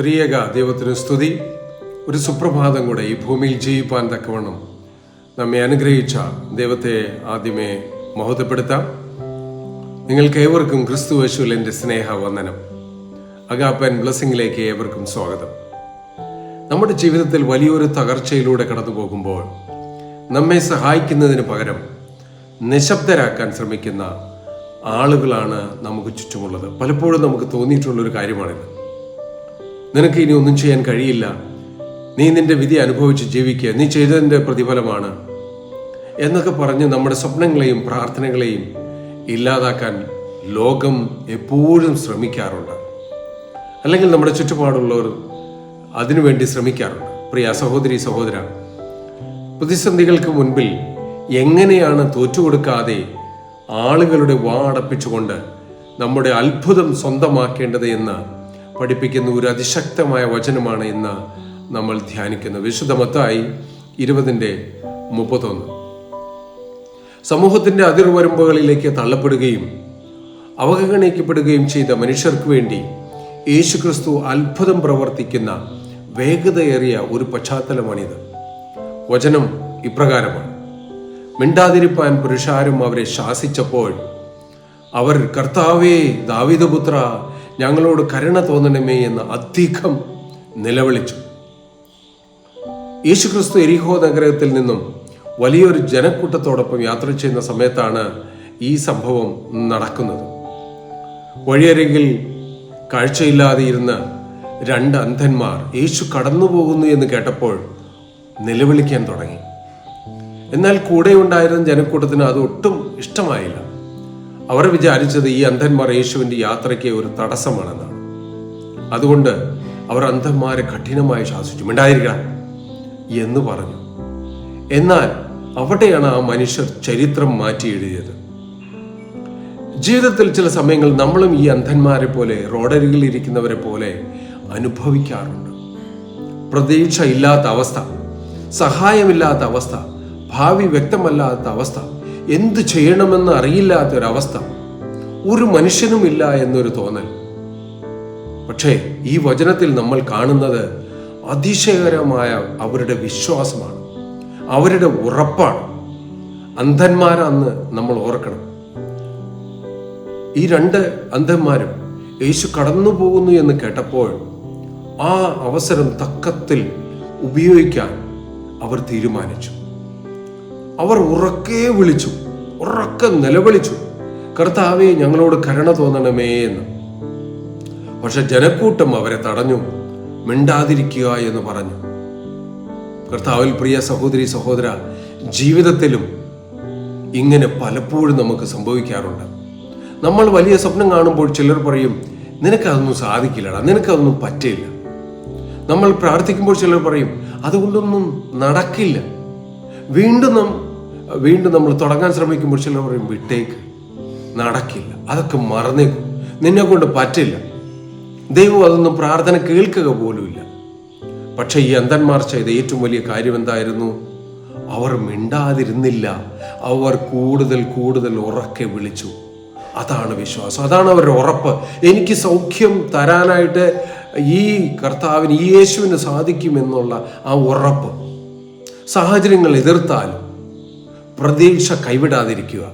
ത്രിയേക ദൈവത്തിന് സ്തുതി. ഒരു സുപ്രഭാതം കൂടെ ഈ ഭൂമിയിൽ ജീവിപ്പാൻ തക്കവണ്ണം നമ്മെ അനുഗ്രഹിച്ച ദൈവത്തെ ആദ്യമേ മഹത്വപ്പെടുത്താം. നിങ്ങൾക്ക് ഏവർക്കും ക്രിസ്തു യേശുവിൽ എൻ്റെ സ്നേഹവന്ദനം. അഗാപ്പൻ ബ്ലെസ്സിങ്ങിലേക്ക് ഏവർക്കും സ്വാഗതം. നമ്മുടെ ജീവിതത്തിൽ വലിയൊരു തകർച്ചയിലൂടെ കടന്നു പോകുമ്പോൾ നമ്മെ സഹായിക്കുന്നതിന് പകരം നിശബ്ദരാക്കാൻ ശ്രമിക്കുന്ന ആളുകളാണ് നമുക്ക് ചുറ്റുമുള്ളത്. പലപ്പോഴും നമുക്ക് തോന്നിയിട്ടുള്ളൊരു കാര്യമാണിത്. നിനക്ക് ഇനി ഒന്നും ചെയ്യാൻ കഴിയില്ല, നീ നിന്റെ വിധി അനുഭവിച്ച് ജീവിക്കുക, നീ ചെയ്തതിൻ്റെ പ്രതിഫലമാണ് എന്നൊക്കെ പറഞ്ഞ് നമ്മുടെ സ്വപ്നങ്ങളെയും പ്രാർത്ഥനകളെയും ഇല്ലാതാക്കാൻ ലോകം എപ്പോഴും ശ്രമിക്കാറുണ്ട്. അല്ലെങ്കിൽ നമ്മുടെ ചുറ്റുപാടുള്ളവർ അതിനുവേണ്ടി ശ്രമിക്കാറുണ്ട്. പ്രിയ സഹോദരി സഹോദര, പ്രതിസന്ധികൾക്ക് മുൻപിൽ എങ്ങനെയാണ് തോറ്റുകൊടുക്കാതെ ആളുകളുടെ വാ അടപ്പിച്ചുകൊണ്ട് നമ്മുടെ അത്ഭുതം സ്വന്തമാക്കേണ്ടത് എന്ന് പഠിപ്പിക്കുന്ന ഒരു അതിശക്തമായ വചനമാണ് ഇന്ന് നമ്മൾ ധ്യാനിക്കുന്നത്. വിശുദ്ധ മത്തായി 20:31. സമൂഹത്തിന്റെ അതിർവരമ്പുകളിലേക്ക് തള്ളപ്പെടുകയും അവഗണിക്കപ്പെടുകയും ചെയ്ത മനുഷ്യർക്ക് വേണ്ടി യേശുക്രിസ്തു അത്ഭുതം പ്രവർത്തിക്കുന്ന വേഗതയേറിയ ഒരു പശ്ചാത്തലമാണിത്. വചനം ഇപ്രകാരമാണ്: മിണ്ടാതിരിപ്പാൻ പുരുഷാരം അവരെ ശാസിച്ചപ്പോൾ അവർ, കർത്താവേ, ദാവീദുപുത്ര, ഞങ്ങളോട് കരുണ തോന്നണമേ എന്ന് അധികം നിലവിളിച്ചു. യേശുക്രിസ്തു എരിഹോ നഗരത്തിൽ നിന്നും വലിയൊരു ജനക്കൂട്ടത്തോടൊപ്പം യാത്ര ചെയ്യുന്ന സമയത്താണ് ഈ സംഭവം നടക്കുന്നത്. വഴിയരികിൽ കാഴ്ചയില്ലാതെ ഇരുന്ന 2 അന്ധന്മാർ യേശു കടന്നു പോകുന്നു എന്ന് കേട്ടപ്പോൾ നിലവിളിക്കാൻ തുടങ്ങി. എന്നാൽ കൂടെ ഉണ്ടായിരുന്ന ജനക്കൂട്ടത്തിന് അത് ഒട്ടും ഇഷ്ടമായില്ല. അവർ വിചാരിച്ചത് ഈ അന്ധന്മാർ യേശുവിൻ്റെ യാത്രയ്ക്ക് ഒരു തടസ്സമാണെന്നാണ്. അതുകൊണ്ട് അവർ അന്ധന്മാരെ കഠിനമായി ശാസിച്ചു, മിണ്ടായിരിക്കണം എന്ന് പറഞ്ഞു. എന്നാൽ അവിടെയാണ് ആ മനുഷ്യർ ചരിത്രം മാറ്റി എഴുതിയത്. ജീവിതത്തിൽ ചില സമയങ്ങളിൽ നമ്മളും ഈ അന്ധന്മാരെ പോലെ, റോഡരികിൽ ഇരിക്കുന്നവരെ പോലെ അനുഭവിക്കാറുണ്ട്. പ്രതീക്ഷ ഇല്ലാത്ത അവസ്ഥ, സഹായമില്ലാത്ത അവസ്ഥ, ഭാവി വ്യക്തമല്ലാത്ത അവസ്ഥ, എന്തു ചെയ്യണമെന്ന് അറിയില്ലാത്തൊരവസ്ഥ, ഒരു മനുഷ്യനുമില്ല എന്നൊരു തോന്നൽ. പക്ഷേ ഈ വചനത്തിൽ നമ്മൾ കാണുന്നത് അതിശയകരമായ അവരുടെ വിശ്വാസമാണ്, അവരുടെ ഉറപ്പാണ്. അന്ധന്മാരാന്ന് നമ്മൾ ഓർക്കണം. ഈ 2 അന്ധന്മാരും യേശു കടന്നു പോകുന്നു എന്ന് കേട്ടപ്പോൾ ആ അവസരം തക്കത്തിൽ ഉപയോഗിക്കാൻ അവർ തീരുമാനിച്ചു. അവർ ഉറക്കെ വിളിച്ചു, ഉറക്കെ നിലവിളിച്ചു, കർത്താവേ, ഞങ്ങളോട് കരുണ തോന്നണമേ എന്ന്. പക്ഷെ ജനക്കൂട്ടം അവരെ തടഞ്ഞു, മിണ്ടാതിരിക്കുക എന്ന് പറഞ്ഞു. കർത്താവിൽ പ്രിയ സഹോദരി സഹോദര, ജീവിതത്തിലും ഇങ്ങനെ പലപ്പോഴും നമുക്ക് സംഭവിക്കാറുണ്ട്. നമ്മൾ വലിയ സ്വപ്നം കാണുമ്പോൾ ചിലർ പറയും, നിനക്കതൊന്നും സാധിക്കില്ലടാ, നിനക്കതൊന്നും പറ്റില്ല. നമ്മൾ പ്രാർത്ഥിക്കുമ്പോൾ ചിലർ പറയും, അതുകൊണ്ടൊന്നും നടക്കില്ല. വീണ്ടും നമ്മൾ തുടങ്ങാൻ ശ്രമിക്കുമ്പോൾ ചിലർ പറയും, വിട്ടേക്ക്, നടക്കില്ല, അതൊക്കെ മറന്നേക്കും, നിന്നെ കൊണ്ട് പറ്റില്ല, ദൈവം അതൊന്നും പ്രാർത്ഥന കേൾക്കുക പോലുമില്ല. പക്ഷെ ഈ അന്ധന്മാർ ചെയ്ത ഏറ്റവും വലിയ കാര്യം എന്തായിരുന്നു? അവർ മിണ്ടാതിരുന്നില്ല, അവർ കൂടുതൽ ഉറക്കെ വിളിച്ചു. അതാണ് വിശ്വാസം, അതാണ് അവരുടെ ഉറപ്പ്. എനിക്ക് സൗഖ്യം തരാനായിട്ട് ഈ കർത്താവിന്, ഈ യേശുവിന് സാധിക്കുമെന്നുള്ള ആ ഉറപ്പ്. സാഹചര്യങ്ങൾ എതിർത്താലും പ്രതീക്ഷ കൈവിടാതിരിക്കുക,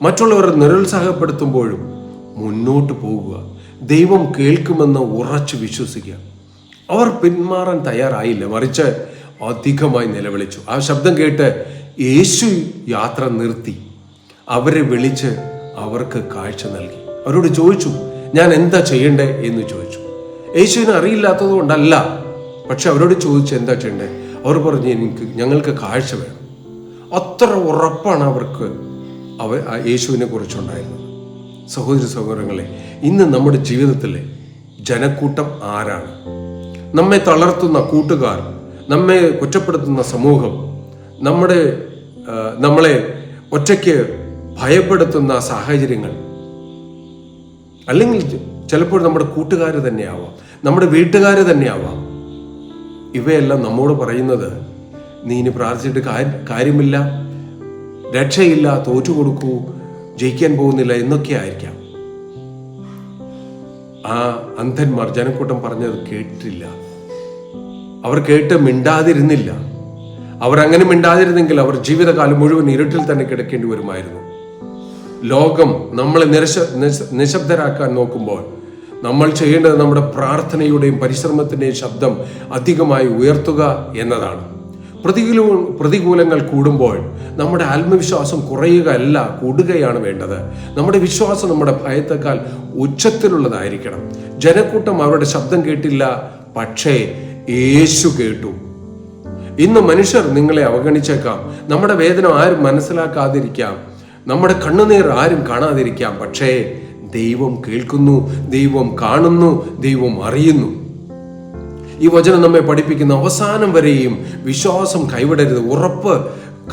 മറ്റുള്ളവർ നിരുത്സാഹപ്പെടുത്തുമ്പോഴും മുന്നോട്ട് പോകുക, ദൈവം കേൾക്കുമെന്ന് ഉറച്ചു വിശ്വസിക്കുക. അവർ പിന്മാറാൻ തയ്യാറായില്ല, മറിച്ച് അധികമായി നിലവിളിച്ചു. ആ ശബ്ദം കേട്ട് യേശു യാത്ര നിർത്തി അവരെ വിളിച്ച് അവർക്ക് കാഴ്ച നൽകി. അവരോട് ചോദിച്ചു, ഞാൻ എന്താ ചെയ്യണ്ടേ എന്ന് ചോദിച്ചു. യേശുവിനെ അറിയില്ലാത്തത് കൊണ്ടല്ല, പക്ഷെ അവരോട് ചോദിച്ചു എന്താ ചെയ്യണ്ടേ. അവർ പറഞ്ഞു, ഞങ്ങൾക്ക് കാഴ്ച വേണം. അത്ര ഉറപ്പാണ് അവർക്ക് യേശുവിനെ കുറിച്ചുണ്ടായിരുന്നത്. സഹോദരി സഹോദരങ്ങളെ, ഇന്ന് നമ്മുടെ ജീവിതത്തിലെ ജനക്കൂട്ടം ആരാണ്? നമ്മെ തളർത്തുന്ന കൂട്ടുകാർ, നമ്മെ കുറ്റപ്പെടുത്തുന്ന സമൂഹം, നമ്മളെ ഒറ്റയ്ക്ക് ഭയപ്പെടുത്തുന്ന സാഹചര്യങ്ങൾ, അല്ലെങ്കിൽ ചിലപ്പോൾ നമ്മുടെ കൂട്ടുകാർ തന്നെയാവാം, നമ്മുടെ വീട്ടുകാർ തന്നെയാവാം. ഇവയെല്ലാം നമ്മോട് പറയുന്നത്, നീ ഇനി പ്രാർത്ഥിച്ചിട്ട് കാര്യമില്ല, രക്ഷയില്ല, തോറ്റു കൊടുക്കൂ, ജയിക്കാൻ പോകുന്നില്ല എന്നൊക്കെ ആയിരിക്കാം. ആ അന്ധന്മാർ ജനക്കൂട്ടം പറഞ്ഞത് കേട്ടില്ല. അവർ കേട്ട് മിണ്ടാതിരുന്നില്ല. അവർ അങ്ങനെ മിണ്ടാതിരുന്നെങ്കിൽ അവർ ജീവിതകാലം മുഴുവൻ ഇരുട്ടിൽ തന്നെ കിടക്കേണ്ടി വരുമായിരുന്നു. ലോകം നമ്മളെ നിശബ്ദരാക്കാൻ നോക്കുമ്പോൾ നമ്മൾ ചെയ്യേണ്ടത് നമ്മുടെ പ്രാർത്ഥനയുടെയും പരിശ്രമത്തിന്റെയും ശബ്ദം അധികമായി ഉയർത്തുക എന്നതാണ്. പ്രതികൂലങ്ങൾ കൂടുമ്പോൾ നമ്മുടെ ആത്മവിശ്വാസം കുറയുകയല്ല, കൂടുകയാണ് വേണ്ടത്. നമ്മുടെ വിശ്വാസം നമ്മുടെ ഭയത്തെക്കാൾ ഉച്ചത്തിലുള്ളതായിരിക്കണം. ജനക്കൂട്ടം അവരുടെ ശബ്ദം കേട്ടില്ല, പക്ഷേ യേശു കേട്ടു. ഇന്ന് മനുഷ്യർ നിങ്ങളെ അവഗണിച്ചേക്കാം, നമ്മുടെ വേദന ആരും മനസ്സിലാക്കാതിരിക്കാം, നമ്മുടെ കണ്ണുനീർ ആരും കാണാതിരിക്കാം. പക്ഷേ ദൈവം കേൾക്കുന്നു, ദൈവം കാണുന്നു, ദൈവം അറിയുന്നു. ഈ വചനം നമ്മെ പഠിപ്പിക്കുന്ന അവസാനം വരെയും വിശ്വാസം കൈവിടരുത്, ഉറപ്പ്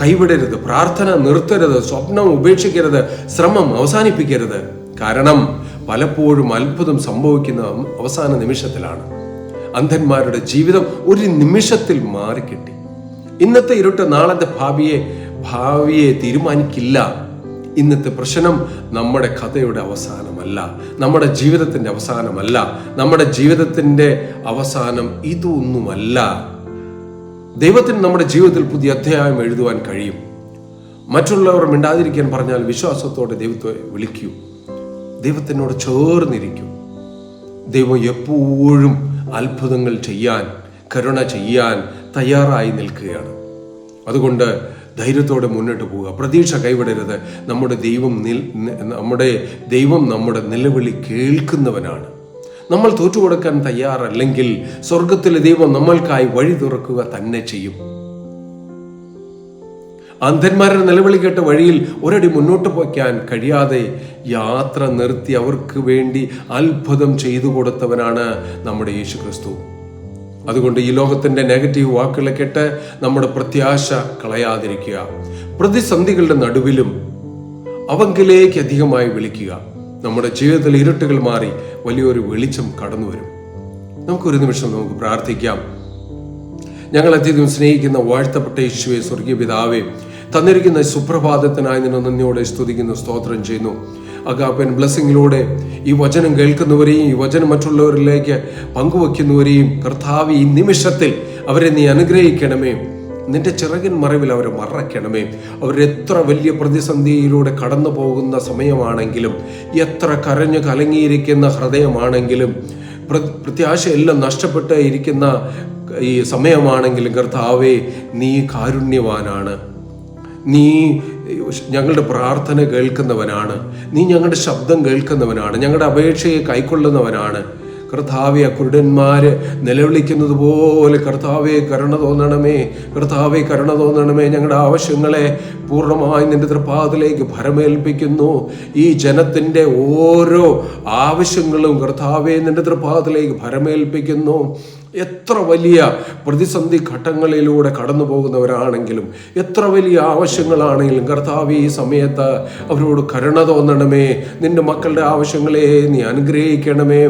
കൈവിടരുത്, പ്രാർത്ഥന നിർത്തരുത്, സ്വപ്നം ഉപേക്ഷിക്കരുത്, ശ്രമം അവസാനിപ്പിക്കരുത്. കാരണം പലപ്പോഴും അത്ഭുതം സംഭവിക്കുന്ന അവസാന നിമിഷത്തിലാണ്. അന്ധന്മാരുടെ ജീവിതം ഒരു നിമിഷത്തിൽ മാറിക്കിട്ടി. ഇന്നത്തെ ഇരുട്ട് നാളത്തെ ഭാവിയെ തീരുമാനിക്കില്ല. ഇന്നത്തെ പ്രശ്നം നമ്മുടെ കഥയുടെ അവസാനമല്ല, നമ്മുടെ ജീവിതത്തിന്റെ അവസാനമല്ല, നമ്മുടെ ജീവിതത്തിന്റെ അവസാനം ഇതൊന്നുമല്ല. ദൈവത്തിന് നമ്മുടെ ജീവിതത്തിൽ പുതിയ അധ്യായം എഴുതുവാൻ കഴിയും. മറ്റുള്ളവർ മിണ്ടാതിരിക്കാൻ പറഞ്ഞാൽ വിശ്വാസത്തോടെ ദൈവത്തെ വിളിക്കൂ, ദൈവത്തിനോട് ചേർന്നിരിക്കൂ. ദൈവം എപ്പോഴും അത്ഭുതങ്ങൾ ചെയ്യാൻ, കരുണ ചെയ്യാൻ തയ്യാറായി നിൽക്കുകയാണ്. അതുകൊണ്ട് ധൈര്യത്തോടെ മുന്നോട്ട് പോവുക, പ്രതീക്ഷ കൈവിടരുത്. നമ്മുടെ ദൈവം നമ്മുടെ നിലവിളി കേൾക്കുന്നവനാണ്. നമ്മൾ തോറ്റുകൊടുക്കാൻ തയ്യാറല്ലെങ്കിൽ സ്വർഗത്തിലെ ദൈവം നമ്മൾക്കായി വഴി തുറക്കുക തന്നെ ചെയ്യും. അന്ധന്മാരുടെ നിലവിളി കേട്ട വഴിയിൽ ഒരടി മുന്നോട്ട് പോയ്ക്കാൻ കഴിയാതെ യാത്ര നിർത്തി അവർക്ക് വേണ്ടി അത്ഭുതം ചെയ്തു കൊടുത്തവനാണ് നമ്മുടെ യേശു ക്രിസ്തു. അതുകൊണ്ട് ഈ ലോകത്തിന്റെ നെഗറ്റീവ് വാക്കുകളെ കേട്ട് നമ്മുടെ പ്രത്യാശ കളയാതിരിക്കുക. പ്രതിസന്ധികളുടെ നടുവിലും അവങ്കിലേക്ക് അധികമായി വിളിക്കുക. നമ്മുടെ ജീവിതത്തിൽ ഇരുട്ടുകൾ മാറി വലിയൊരു വെളിച്ചം കടന്നു വരും. നമുക്കൊരു നിമിഷം നമുക്ക് പ്രാർത്ഥിക്കാം. ഞങ്ങൾ അത്യധികം സ്നേഹിക്കുന്ന വാഴ്ത്തപ്പെട്ട യേശുവേ, സ്വർഗീയ പിതാവേ, തന്നിരിക്കുന്ന സുപ്രഭാതത്തിനായി നിന്നെ നന്ദിയോടെ സ്തുതിക്കുന്നു, സ്തോത്രം ചെയ്യുന്നു. അഗാപ്പൻ ബ്ലെസ്സിങ്ങിലൂടെ ഈ വചനം കേൾക്കുന്നവരെയും ഈ വചനം മറ്റുള്ളവരിലേക്ക് പങ്കുവെക്കുന്നവരെയും കർത്താവ് ഈ നിമിഷത്തിൽ അവരെ നീ അനുഗ്രഹിക്കണമേ. നിന്റെ ചിറകിൻ മറവിൽ അവരെ മറയ്ക്കണമേ. അവരെത്ര വലിയ പ്രതിസന്ധിയിലൂടെ കടന്നു പോകുന്ന സമയമാണെങ്കിലും, എത്ര കരഞ്ഞു കലങ്ങിയിരിക്കുന്ന ഹൃദയമാണെങ്കിലും, പ്രത്യാശയെല്ലാം നഷ്ടപ്പെട്ട് ഇരിക്കുന്ന ഈ സമയമാണെങ്കിലും, കർത്താവേ നീ കാരുണ്യവാനാണ്. നീ ഞങ്ങളുടെ പ്രാർത്ഥന കേൾക്കുന്നവനാണ്. നീ ഞങ്ങളുടെ ശബ്ദം കേൾക്കുന്നവനാണ്. ഞങ്ങളുടെ അപേക്ഷയെ കൈക്കൊള്ളുന്നവനാണ്. കർത്താവെ, കുരുടന്മാര് നിലവിളിക്കുന്നത് പോലെ കർത്താവെ കരുണ തോന്നണമേ, കർത്താവെ കരുണ തോന്നണമേ. ഞങ്ങളുടെ ആവശ്യങ്ങളെ പൂർണ്ണമായി നിന്റെ തൃപ്പാദത്തിലേക്ക് ഭരമേൽപ്പിക്കുന്നു. ഈ ജനത്തിൻ്റെ ഓരോ ആവശ്യങ്ങളും കർത്താവെ നിന്റെ തൃപ്പാദത്തിലേക്ക് ഭരമേൽപ്പിക്കുന്നു. എത്ര വലിയ പ്രതിസന്ധി ഘട്ടങ്ങളിലൂടെ കടന്നു പോകുന്നവരാണെങ്കിലും, എത്ര വലിയ ആവശ്യങ്ങളാണെങ്കിലും കർത്താവേ ഈ സമയത്ത് അവരോട് കരുണ തോന്നണമേ. നിന്റെ മക്കളുടെ ആവശ്യങ്ങളെ നീ അനുഗ്രഹിക്കണമേ.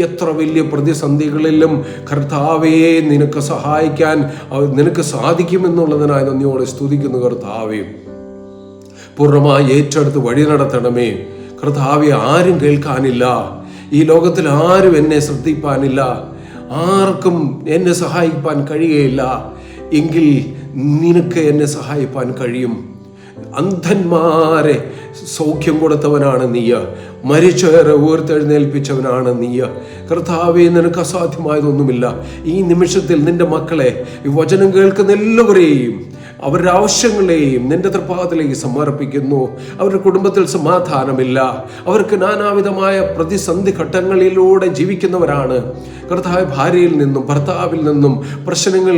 എത്ര വലിയ പ്രതിസന്ധികളിലും കർത്താവേ നിനക്ക് സഹായിക്കാൻ നിനക്ക് സാധിക്കുമെന്നുള്ളതിനായി നന്ദിയോടെ സ്തുതിക്കുന്നു. കർത്താവേ പൂർണ്ണമായി ഏറ്റെടുത്ത് വഴി നടത്തണമേ. കർത്താവേ ആരും കേൾക്കാനില്ല, ഈ ലോകത്തിൽ ആരും എന്നെ ശ്രദ്ധിപ്പാനില്ല, ആർക്കും എന്നെ സഹായിപ്പാൻ കഴിയുകയില്ല. എങ്കിൽ നിനക്ക് എന്നെ സഹായിപ്പാൻ കഴിയും. അന്ധന്മാരെ സൗഖ്യം കൊടുത്തവനാണ് നീയ, മരിച്ചവരെ ഉയർത്തെഴുന്നേൽപ്പിച്ചവനാണ് നീയ. കർത്താവേ നിനക്ക് അസാധ്യമായതൊന്നുമില്ല. ഈ നിമിഷത്തിൽ നിന്റെ മക്കളെ, ഈ വചനം കേൾക്കുന്ന എല്ലാവരെയും അവരുടെ ആവശ്യങ്ങളെയും നിന്റെ തൃപ്പാദത്തിലേക്ക് സമർപ്പിക്കുന്നു. അവരുടെ കുടുംബത്തിൽ സമാധാനമില്ല, അവർക്ക് നാനാവിധമായ പ്രതിസന്ധി ഘട്ടങ്ങളിലൂടെ ജീവിക്കുന്നവരാണ്. കർത്താവ് ഭാര്യയിൽ നിന്നും ഭർത്താവിൽ നിന്നും പ്രശ്നങ്ങൾ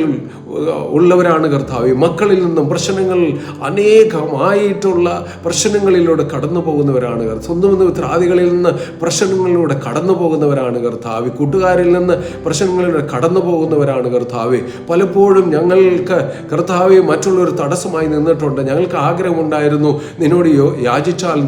ഉള്ളവരാണ്. കർത്താവ് മക്കളിൽ നിന്നും പ്രശ്നങ്ങൾ അനേകമായിട്ടുള്ള പ്രശ്നങ്ങളിലൂടെ കടന്നു പോകുന്നവരാണ്. സ്വന്തം മിത്രാദികളിൽ നിന്ന് പ്രശ്നങ്ങളിലൂടെ കടന്നു പോകുന്നവരാണ്. കർത്താവ് കൂട്ടുകാരിൽ നിന്ന് പ്രശ്നങ്ങളിലൂടെ കടന്നു പോകുന്നവരാണ്. കർത്താവ് പലപ്പോഴും ഞങ്ങൾക്ക് കർത്താവ് മറ്റുള്ളൊരു തടസ്സമായി നിന്നിട്ടുണ്ട്. ഞങ്ങൾക്ക് ആഗ്രഹമുണ്ടായിരുന്നു, നിന്നോട് യാചിച്ചാൽ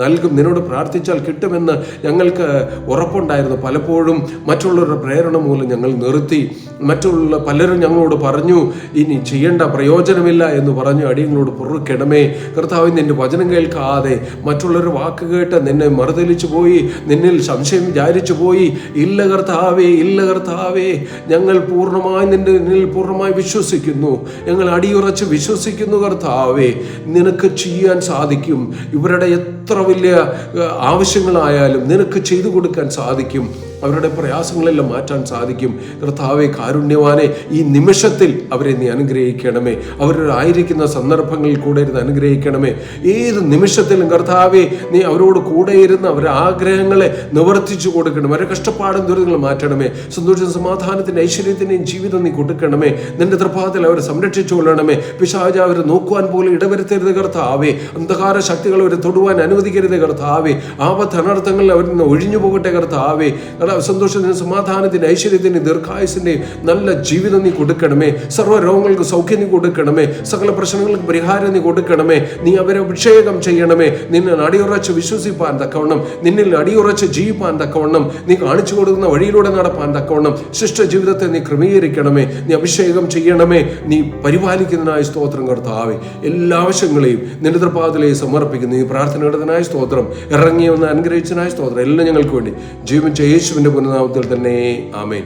നൽകും, നിന്നോട് പ്രാർത്ഥിച്ചാൽ കിട്ടുമെന്ന് ഞങ്ങൾക്ക് ഉറപ്പുണ്ടായിരുന്നു. പലപ്പോഴും മറ്റുള്ളവരുടെ പ്രേരണ മൂലം ഞങ്ങൾ നിർത്തി. മറ്റുള്ള പലരും ഞങ്ങളോട് പറഞ്ഞു ഇനി ചെയ്യേണ്ട, പ്രയോജനമില്ല എന്ന് പറഞ്ഞു. അടിയങ്ങളോട് പൊറുക്കണമേ. കർത്താവ് നിന്റെ വചനം കേൾക്കാൻ കൂടാതെ മറ്റുള്ളൊരു വാക്ക് കേട്ട് നിന്നെ മറുതലിച്ചു പോയി, നിന്നിൽ സംശയം വിചാരിച്ചു പോയി. ഇല്ല കർത്താവേ, ഇല്ല കർത്താവേ, ഞങ്ങൾ പൂർണ്ണമായി നിന്നിൽ പൂർണ്ണമായി വിശ്വസിക്കുന്നു, ഞങ്ങൾ അടിയുറച്ച് വിശ്വസിക്കുന്നു കർത്താവേ, നിനക്ക് ചെയ്യാൻ സാധിക്കും. ഇവരുടെ എത്ര വലിയ ആവശ്യങ്ങളായാലും നിനക്ക് ചെയ്തു കൊടുക്കാൻ സാധിക്കും. അവരുടെ പ്രയാസങ്ങളെല്ലാം മാറ്റാൻ സാധിക്കും. കർത്താവേ, കാരുണ്യവാനെ, ഈ നിമിഷത്തിൽ അവരെ നീ അനുഗ്രഹിക്കണമേ. അവരായിരിക്കുന്ന സന്ദർഭങ്ങളിൽ കൂടെ ഇരുന്ന് അനുഗ്രഹിക്കണമേ. ഏത് നിമിഷത്തിലും കർത്താവേ, നീ അവരോട് കൂടെ ഇരുന്ന് അവരുടെ ആഗ്രഹങ്ങളെ നിവർത്തിച്ചു കൊടുക്കണം. അവരുടെ കഷ്ടപ്പാടും ദുരിതങ്ങളും മാറ്റണമേ. സന്തോഷവും സമാധാനത്തിൻ്റെ ഐശ്വര്യത്തിൻ്റെയും ജീവിതം നീ കൊടുക്കണമേ. നിന്റെ തൃപ്പാദത്തിൽ അവരെ സംരക്ഷിച്ചു കൊള്ളണമേ. പിശാച് അവരെ നോക്കുവാൻ പോലും ഇടവരുത്തരുത് കർത്താവേ. അന്ധകാര ശക്തികൾ അവരെ തൊടുവാൻ അനുവദിക്കരുത് കർത്താവേ. ആപത്ത് അനർത്ഥങ്ങളിൽ അവരിൽ നിന്ന് ഒഴിഞ്ഞു പോകട്ടെ കർത്താവേ. സന്തോഷത്തിന്, സമാധാനത്തിന്, ഐശ്വര്യത്തിന്, ദീർഘായുസിന്റെ നല്ല ജീവിതം നീ കൊടുക്കണമേ. സർവ്വ രോഗങ്ങൾക്ക് സൗഖ്യം നീ കൊടുക്കണമേ. സകല പ്രശ്നങ്ങൾക്ക് പരിഹാരം നീ കൊടുക്കണമേ. നീ അവരെ അഭിഷേകം ചെയ്യണമേ. നിന്നെ അടിയുറച്ച് വിശ്വസിപ്പാൻ തക്കവണ്ണം, നിന്നിൽ അടിയുറച്ച് ജീവിപ്പാൻ തക്കവണ്ണം, നീ കാണിച്ചു കൊടുക്കുന്ന വഴിയിലൂടെ നടപ്പാൻ തക്കവണ്ണം ശിഷ്ട ജീവിതത്തെ നീ ക്രമീകരിക്കണമേ. നീ അഭിഷേകം ചെയ്യണമേ. നീ പരിപാലിക്കുന്നതിനായ സ്തോത്രം കർത്താവേ. എല്ലാ ആവശ്യങ്ങളെയും നിന്റെ തൃപ്പാദത്തിലേക്ക് സമർപ്പിക്കുന്നു. ഈ പ്രാർത്ഥനയുടേതിനായ സ്തോത്രം, ഇറങ്ങി വന്ന് അനുഗ്രഹിച്ചതിനായ സ്തോത്രം. എല്ലാം ഞങ്ങൾക്ക് വേണ്ടി ജീവിച്ച യേശുവിന്റെ പുനർനാമത്തിൽ തന്നെ ആമേൻ.